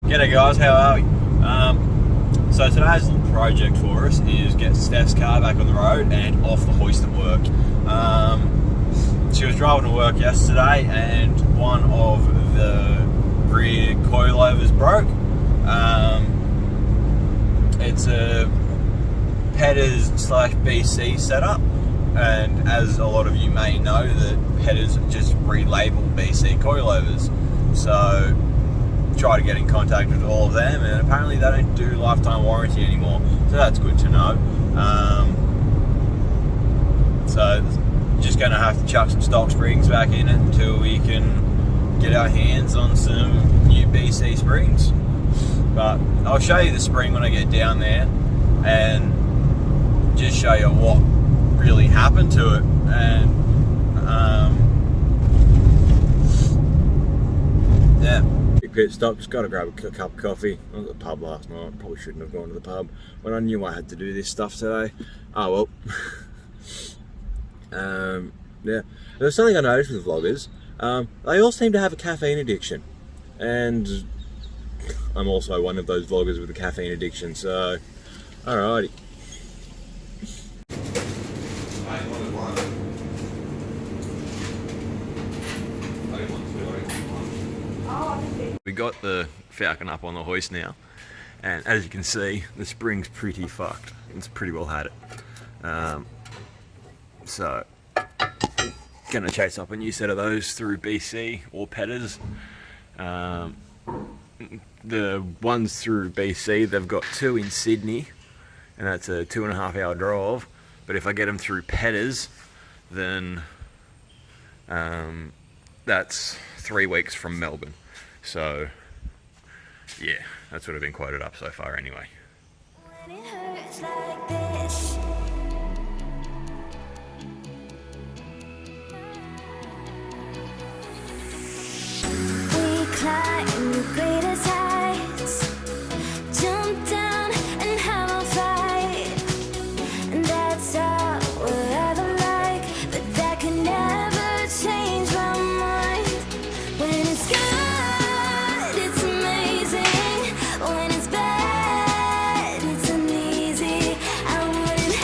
G'day guys, how are we? So today's little project for us is get Steph's car back on the road and off the hoist at work. She was driving to work yesterday and one of the rear coilovers broke. It's a Petters / BC setup, and as a lot of you may know, that Petters just relabeled BC coilovers. So try to get in contact with all of them, and apparently they don't do lifetime warranty anymore, so that's good to know. So just going to have to chuck some stock springs back in it until we can get our hands on some new BC springs. But I'll show you the spring when I get down there and just show you what really happened to it. And yeah, pit stop, just got to grab a cup of coffee. I was at the pub last night, probably shouldn't have gone to the pub when I knew I had to do this stuff today. Oh well. Yeah, there's something I noticed with vloggers. They all seem to have a caffeine addiction, and I'm also one of those vloggers with a caffeine addiction, so alrighty. We got the Falcon up on the hoist now, and as you can see, the spring's pretty fucked. It's pretty well had it. So, gonna chase up a new set of those through BC or Petters. The ones through BC, they've got 2 in Sydney, and that's a 2.5 hour drive. But if I get them through Petters, then that's 3 weeks from Melbourne. So yeah, that's what I've been quoted up so far anyway. When it hurts like this, we climb the greatest heights, jump down and have a fight, and that's all we'll ever like, but that can never change my mind. When it's good, it's amazing. When it's bad, it's uneasy. I wouldn't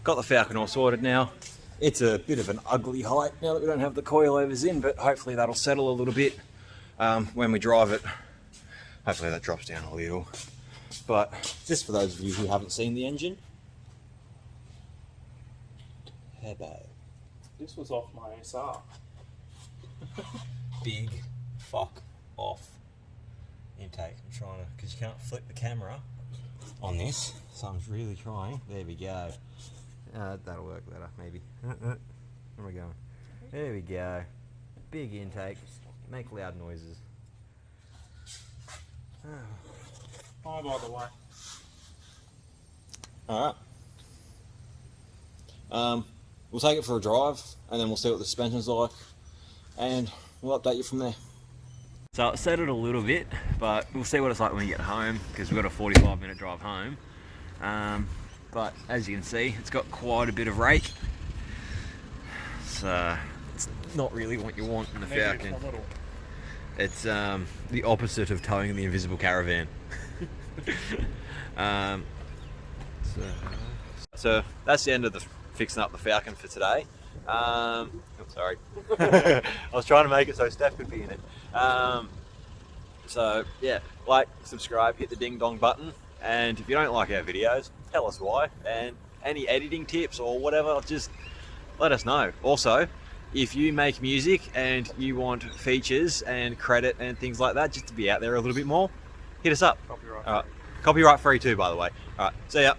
Got the Falcon all sorted now. It's a bit of an ugly height now that we don't have the coilovers in, but hopefully that'll settle a little bit when we drive it. Hopefully that drops down a little. But just for those of you who haven't seen the engine, This was off my SR. big fuck off intake. I'm trying to, because you can't flip the camera on this, so I'm really trying. There we go. That'll work better, maybe. Where are we going? There we go. Big intake. Make loud noises. Hi, by the way. Alright. We'll take it for a drive, and then we'll see what the suspension's like, and we'll update you from there. So it settled a little bit, but we'll see what it's like when we get home, because we've got a 45-minute drive home. But as you can see, it's got quite a bit of rake. So it's not really what you want in the Falcon. It's the opposite of towing the invisible caravan. So that's the end of the fixing up the Falcon for today. Oh, sorry. I was trying to make it so Steph could be in it. So yeah, like, subscribe, hit the ding dong button, and if you don't like our videos, tell us why, and any editing tips or whatever, just let us know. Also, if you make music and you want features and credit and things like that, just to be out there a little bit more, hit us up. Copyright. All right. Copyright free too, by the way. All right, see ya.